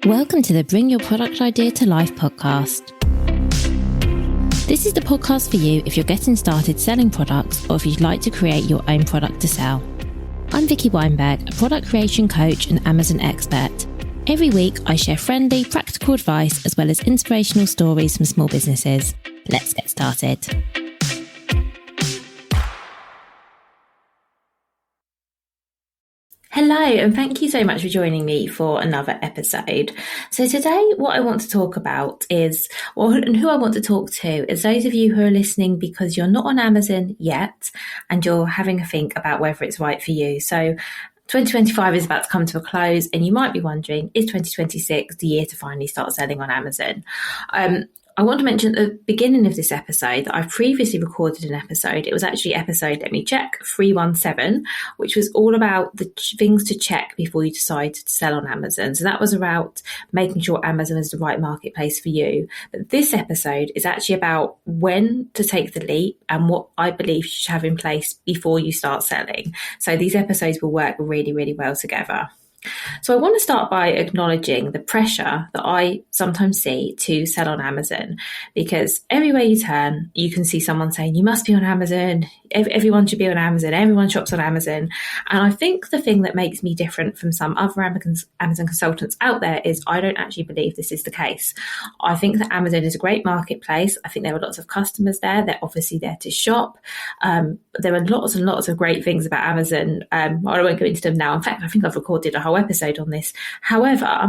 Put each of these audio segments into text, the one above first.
Welcome to the Bring Your Product Idea to Life podcast. This is the podcast for you if you're getting started selling products or if you'd like to create your own product to sell. I'm Vicky Weinberg, a product creation coach and Amazon expert. Every week, I share friendly, practical advice as well as inspirational stories from small businesses. Let's get started. Hello, and thank you so much for joining me for another episode. So today, what I want to talk about is, and who I want to talk to is those of you who are listening because you're not on Amazon yet and you're having a think about whether it's right for you. So 2025 is about to come to a close and you might be wondering, is 2026 the year to finally start selling on Amazon? I want to mention at the beginning of this episode that I've previously recorded an episode. It was actually episode, 317, which was all about the things to check before you decide to sell on Amazon. So that was about making sure Amazon is the right marketplace for you. But this episode is actually about when to take the leap and what I believe you should have in place before you start selling. So these episodes will work really, really well together. So I want to start by acknowledging the pressure that I sometimes see to sell on Amazon, because everywhere you turn, you can see someone saying, you must be on Amazon. Everyone should be on Amazon. Everyone shops on Amazon. And I think the thing that makes me different from some other Amazon consultants out there is I don't actually believe this is the case. I think that Amazon is a great marketplace. I think there are lots of customers there. They're obviously there to shop. There are lots and lots of great things about Amazon. I won't go into them now. In fact, I think I've recorded a whole episode on this. However,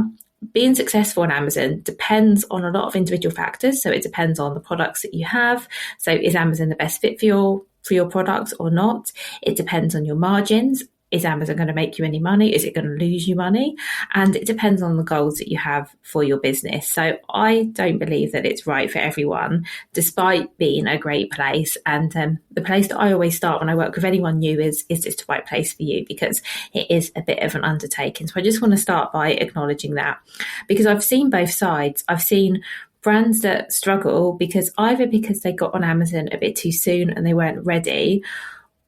being successful on Amazon depends on a lot of individual factors. So it depends on the products that you have. So is Amazon the best fit for your products or not? It depends on your margins. Is Amazon going to make you any money? Is it going to lose you money? And it depends on the goals that you have for your business. So I don't believe that it's right for everyone, despite being a great place. And the place that I always start when I work with anyone new is this the right place for you? Because it is a bit of an undertaking. So I just want to start by acknowledging that, because I've seen both sides. I've seen brands that struggle because they got on Amazon a bit too soon and they weren't ready,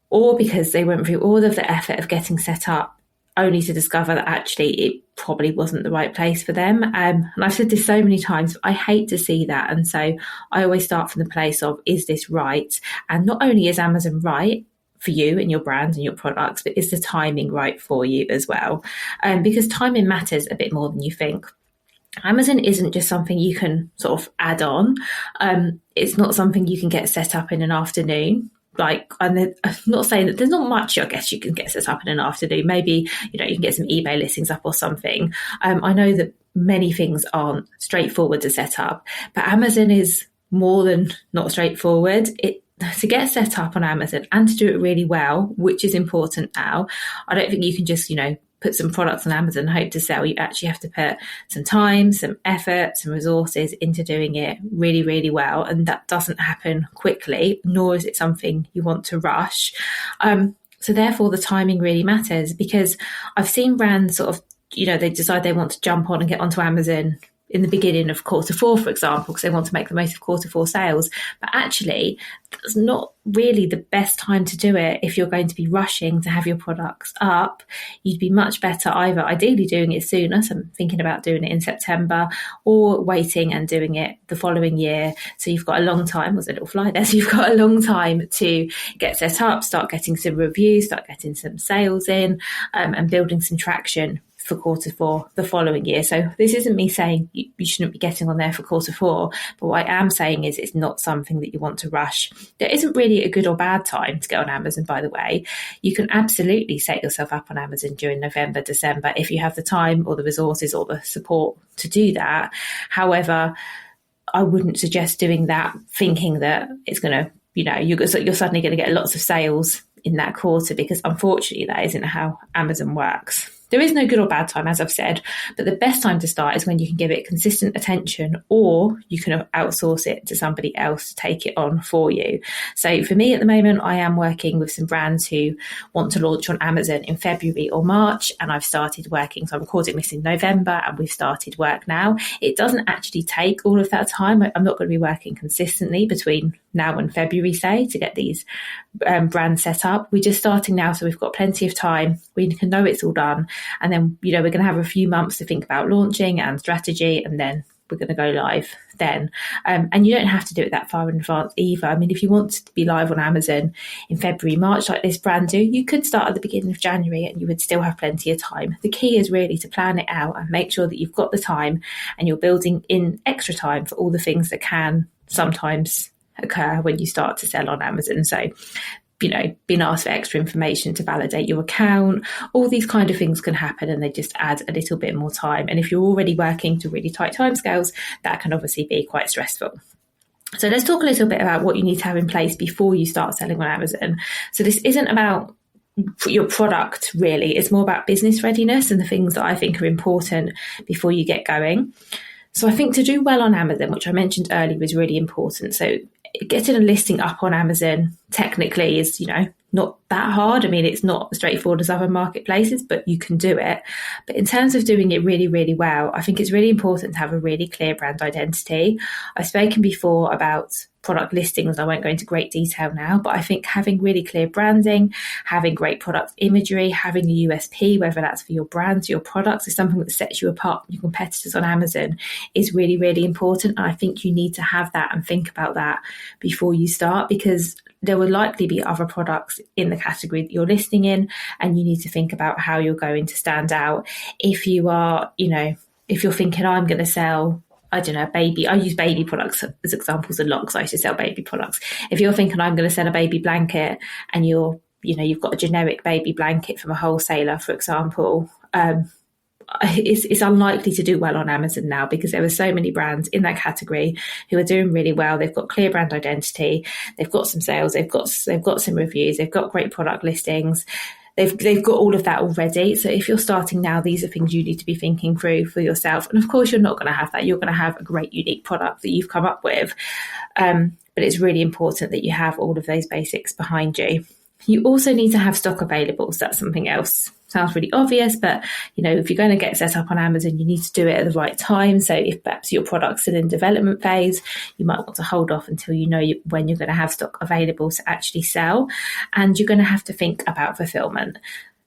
or because they went through all of the effort of getting set up only to discover that actually it probably wasn't the right place for them. And I've said this so many times, I hate to see that. And so I always start from the place of, is this right? And not only is Amazon right for you and your brand and your products, but is the timing right for you as well? Because timing matters a bit more than you think. Amazon isn't just something you can sort of add on. It's not something you can get set up in an afternoon. I'm not saying that there's not much, I guess, you can get set up in an afternoon. Maybe, you can get some eBay listings up or something. I know that many things aren't straightforward to set up, but Amazon is more than not straightforward. To get set up on Amazon and to do it really well, which is important now, I don't think you can just, put some products on Amazon and hope to sell. You actually have to put some time, some effort, some resources into doing it really, really well. And that doesn't happen quickly, nor is it something you want to rush. So therefore, the timing really matters, because I've seen brands sort of, they decide they want to jump on and get onto Amazon in the beginning of quarter four, for example, because they want to make the most of quarter four sales. But actually, that's not really the best time to do it if you're going to be rushing to have your products up. You'd be much better either ideally doing it sooner, so I'm thinking about doing it in September, or waiting and doing it the following year. So you've got a long time, was a little fly there, so you've got a long time to get set up, start getting some reviews, start getting some sales in, and building some traction for quarter four the following year. So this isn't me saying you shouldn't be getting on there for quarter four, but what I am saying is it's not something that you want to rush. There isn't really a good or bad time to get on Amazon, by the way. You can absolutely set yourself up on Amazon during November, December, if you have the time or the resources or the support to do that. However, I wouldn't suggest doing that thinking that it's going to, you're suddenly going to get lots of sales in that quarter, because unfortunately that isn't how Amazon works. There is no good or bad time, as I've said, but the best time to start is when you can give it consistent attention, or you can outsource it to somebody else to take it on for you. So for me at the moment, I am working with some brands who want to launch on Amazon in February or March, and I've started working. So I'm recording this in November and we've started work now. It doesn't actually take all of that time. I'm not going to be working consistently between now in February, say, to get these brands set up. We're just starting now, so we've got plenty of time. We can know it's all done. And then, we're going to have a few months to think about launching and strategy, and then we're going to go live then. And you don't have to do it that far in advance either. I mean, if you want to be live on Amazon in February, March, like this brand do, you could start at the beginning of January and you would still have plenty of time. The key is really to plan it out and make sure that you've got the time and you're building in extra time for all the things that can sometimes occur when you start to sell on Amazon. So, being asked for extra information to validate your account, all these kind of things can happen, and they just add a little bit more time. And if you're already working to really tight timescales, that can obviously be quite stressful. So let's talk a little bit about what you need to have in place before you start selling on Amazon. So this isn't about your product, really. It's more about business readiness and the things that I think are important before you get going. So I think to do well on Amazon, which I mentioned earlier, is really important. So getting a listing up on Amazon technically is, not that hard. I mean, it's not as straightforward as other marketplaces, but you can do it. But in terms of doing it really, really well, I think it's really important to have a really clear brand identity. I've spoken before about product listings. I won't go into great detail now, but I think having really clear branding, having great product imagery, having a USP, whether that's for your brands, your products, is something that sets you apart from your competitors on Amazon, is really, really important. And I think you need to have that and think about that before you start, because there will likely be other products in the category that you're listing in, and you need to think about how you're going to stand out. If you are, if you're thinking, I'm going to sell, I use baby products as examples a lot because I used to sell baby products. If you're thinking, I'm going to sell a baby blanket, and you've got a generic baby blanket from a wholesaler, for example, it's unlikely to do well on Amazon now, because there are so many brands in that category who are doing really well. They've got clear brand identity, they've got some sales, they've got some reviews, they've got great product listings. They've got all of that already. So if you're starting now, these are things you need to be thinking through for yourself. And of course, you're not going to have that. You're going to have a great, unique product that you've come up with. But it's really important that you have all of those basics behind you. You also need to have stock available. So that's something else. Sounds really obvious, but if you're going to get set up on Amazon, you need to do it at the right time. So if perhaps your product's still in development phase, you might want to hold off until when you're going to have stock available to actually sell. And you're going to have to think about fulfillment.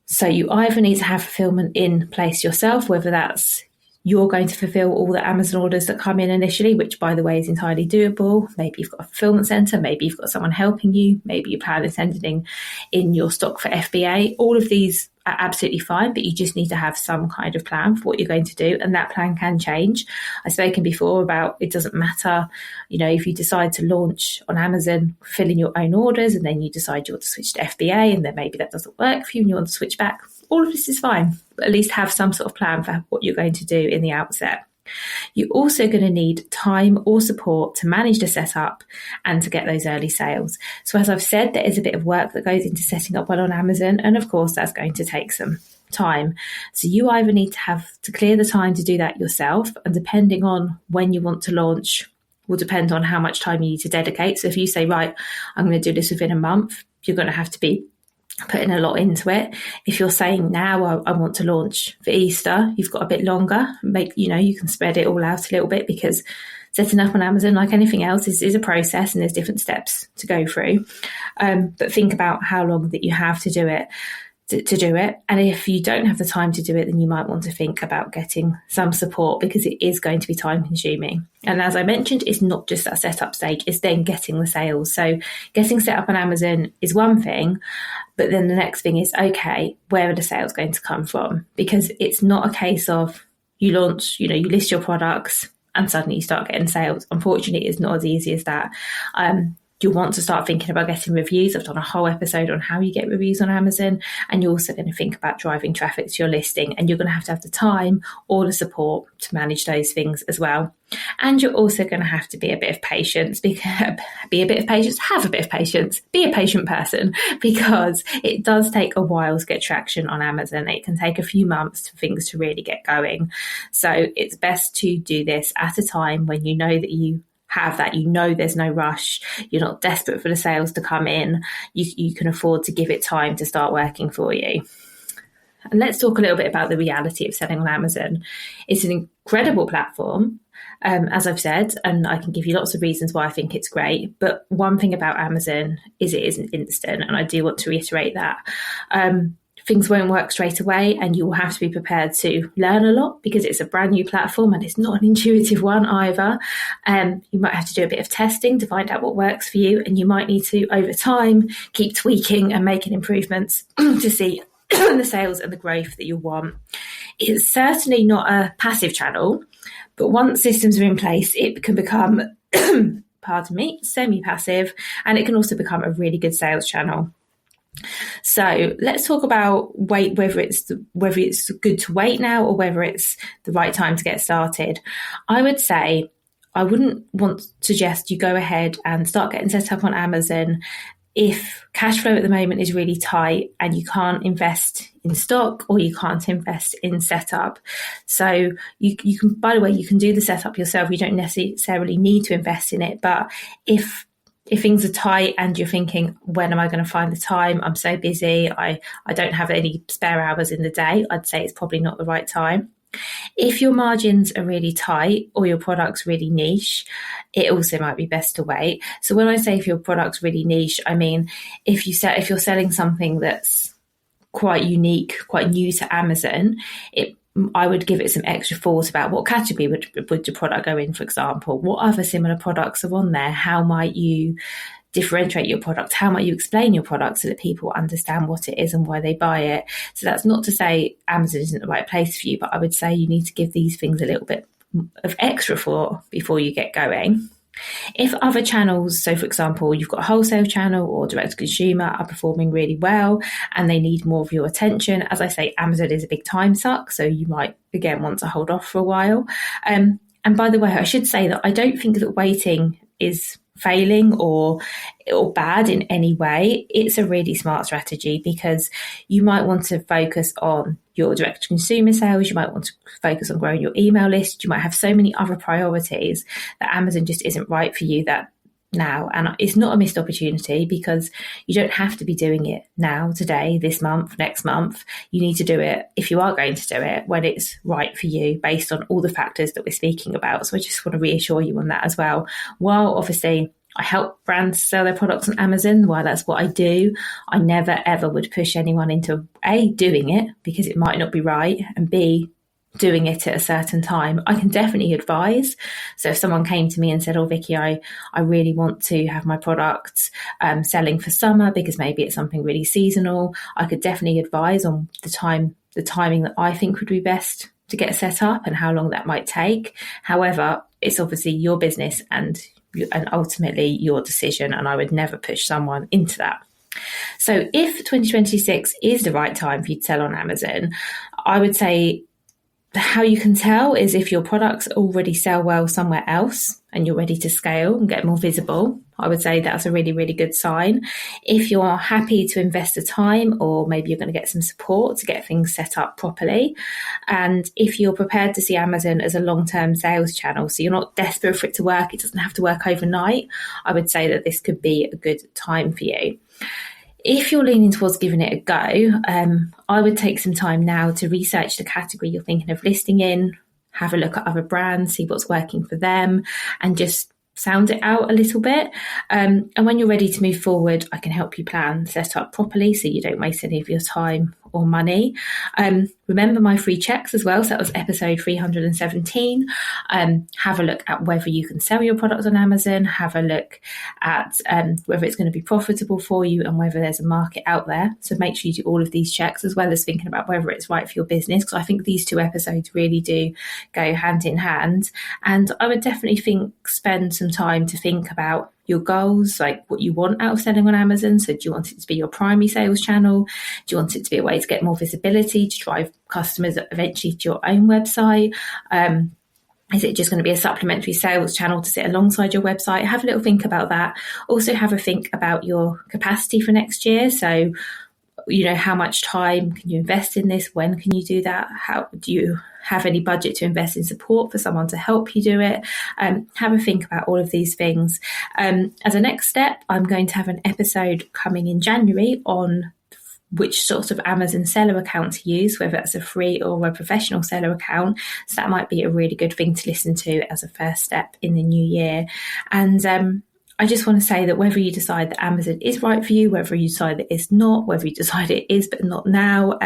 So you either need to have fulfillment in place yourself, whether that's you're going to fulfill all the Amazon orders that come in initially, which, by the way, is entirely doable. Maybe you've got a fulfillment center, maybe you've got someone helping you, maybe you plan on sending in your stock for FBA. All of these are absolutely fine, but you just need to have some kind of plan for what you're going to do, and that plan can change. I've spoken before about it doesn't matter, if you decide to launch on Amazon, fill in your own orders, and then you decide you want to switch to FBA, and then maybe that doesn't work for you and you want to switch back. All of this is fine, but at least have some sort of plan for what you're going to do in the outset. You're also going to need time or support to manage the setup and to get those early sales. So as I've said, there is a bit of work that goes into setting up well on Amazon, and of course that's going to take some time. So you either need to have to clear the time to do that yourself, and depending on when you want to launch will depend on how much time you need to dedicate. So if you say, right, I'm going to do this within a month, you're going to have to be putting a lot into it. If you're saying now I want to launch for Easter, you've got a bit longer. You can spread it all out a little bit, because setting up on Amazon, like anything else, is a process and there's different steps to go through. But think about how long that you have to do it. And if you don't have the time to do it, then you might want to think about getting some support, because it is going to be time consuming. And as I mentioned, it's not just that setup stage, it's then getting the sales. So getting set up on Amazon is one thing, but then the next thing is, okay, where are the sales going to come from? Because it's not a case of you launch, you list your products and suddenly you start getting sales. Unfortunately, it's not as easy as that. You'll want to start thinking about getting reviews. I've done a whole episode on how you get reviews on Amazon, and you're also going to think about driving traffic to your listing, and you're going to have the time or the support to manage those things as well. And you're also going to have to be a bit of patience, have a bit of patience, be a patient person, because it does take a while to get traction on Amazon. It can take a few months for things to really get going. So it's best to do this at a time when you know that you have that, there's no rush, you're not desperate for the sales to come in, you can afford to give it time to start working for you. And let's talk a little bit about the reality of selling on Amazon. It's an credible platform, as I've said, and I can give you lots of reasons why I think it's great. But one thing about Amazon is it isn't instant, and I do want to reiterate that. Things won't work straight away, and you will have to be prepared to learn a lot because it's a brand new platform and it's not an intuitive one either. You might have to do a bit of testing to find out what works for you, and you might need to, over time, keep tweaking and making improvements to see the sales and the growth that you want. It's certainly not a passive channel, but once systems are in place, it can become, pardon me, semi-passive, and it can also become a really good sales channel. So let's talk about whether it's good to wait now or whether it's the right time to get started. I would say I wouldn't want to suggest you go ahead and start getting set up on Amazon if cash flow at the moment is really tight and you can't invest in stock or you can't invest in setup. So you can, by the way, you can do the setup yourself. You don't necessarily need to invest in it. But if things are tight and you're thinking, when am I going to find the time? I'm so busy. I don't have any spare hours in the day. I'd say it's probably not the right time. If your margins are really tight or your product's really niche, it also might be best to wait. So when I say if your product's really niche, I mean if you're selling something that's quite unique, quite new to Amazon, I would give it some extra thought about what category would your product go in, for example. What other similar products are on there? How might you differentiate your product? How might you explain your product so that people understand what it is and why they buy it? So that's not to say Amazon isn't the right place for you, but I would say you need to give these things a little bit of extra thought before you get going. If other channels, so for example, you've got a wholesale channel or direct to consumer, are performing really well and they need more of your attention, as I say, Amazon is a big time suck, so you might again want to hold off for a while. And by the way, I should say that I don't think that waiting is failing or bad in any way. It's a really smart strategy because you might want to focus on your direct to consumer sales. You might want to focus on growing your email list. You might have so many other priorities that Amazon just isn't right for you that now. And it's not a missed opportunity because you don't have to be doing it now, today, this month, next month. You need to do it, if you are going to do it, when it's right for you based on all the factors that we're speaking about. So I just want to reassure you on that as well. While obviously I help brands sell their products on Amazon, while that's what I do, I never ever would push anyone into A, doing it because it might not be right, and B, doing it at a certain time. I can definitely advise. So if someone came to me and said, oh, Vicky, I really want to have my products selling for summer because maybe it's something really seasonal, I could definitely advise on the timing that I think would be best to get set up and how long that might take. However, it's obviously your business and ultimately your decision, and I would never push someone into that. So if 2026 is the right time for you to sell on Amazon, I would say how you can tell is if your products already sell well somewhere else and you're ready to scale and get more visible. I would say that's a really, really good sign. If you're happy to invest the time, or maybe you're going to get some support to get things set up properly. And if you're prepared to see Amazon as a long-term sales channel, so you're not desperate for it to work, it doesn't have to work overnight, I would say that this could be a good time for you. If you're leaning towards giving it a go, I would take some time now to research the category you're thinking of listing in, have a look at other brands, see what's working for them, and just sound it out a little bit. And when you're ready to move forward, I can help you plan, set up properly so you don't waste any of your time or money. Remember my free checks as well. So that was episode 317. Have a look at whether you can sell your product on Amazon. Have a look at whether it's going to be profitable for you and whether there's a market out there. So make sure you do all of these checks as well as thinking about whether it's right for your business, because I think these two episodes really do go hand in hand. And I would definitely spend some time to think about your goals, like what you want out of selling on Amazon. So do you want it to be your primary sales channel? Do you want it to be a way to get more visibility, to drive customers eventually to your own website? Is it just going to be a supplementary sales channel to sit alongside your website? Have a little think about that. Also have a think about your capacity for next year. So, how much time can you invest in this? When can you do that? How do you have any budget to invest in support for someone to help you do it? Have a think about all of these things. As a next step, I'm going to have an episode coming in January on which sort of Amazon seller account to use, whether that's a free or a professional seller account. So that might be a really good thing to listen to as a first step in the new year. And I just want to say that whether you decide that Amazon is right for you, whether you decide that it's not, whether you decide it is but not now,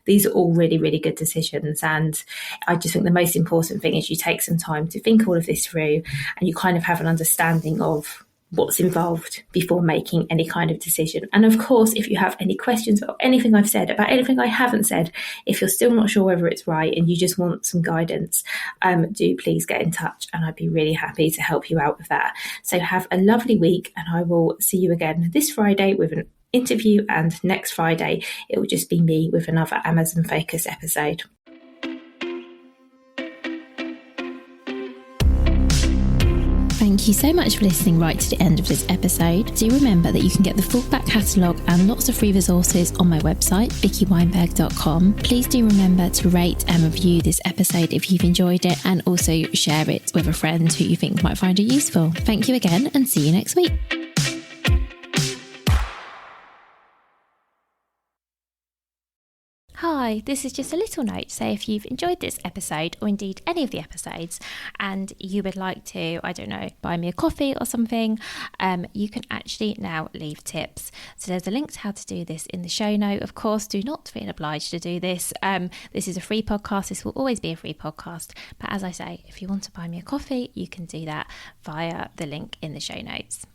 these are all really, really good decisions. And I just think the most important thing is you take some time to think all of this through and you kind of have an understanding of what's involved before making any kind of decision. And of course, if you have any questions about anything I've said, about anything I haven't said, if you're still not sure whether it's right and you just want some guidance, do please get in touch and I'd be really happy to help you out with that. So have a lovely week and I will see you again this Friday with an interview, and next Friday it will just be me with another Amazon Focus episode. Thank you so much for listening right to the end of this episode. Do remember that you can get the full back catalogue and lots of free resources on my website, vickyweinberg.com. Please do remember to rate and review this episode if you've enjoyed it, and also share it with a friend who you think might find it useful. Thank you again and see you next week. Hi, this is just a little note to say if you've enjoyed this episode, or indeed any of the episodes, and you would like to, I don't know, buy me a coffee or something, you can actually now leave tips. So there's a link to how to do this in the show note. Of course, do not feel obliged to do this. This is a free podcast. This will always be a free podcast. But as I say, if you want to buy me a coffee, you can do that via the link in the show notes.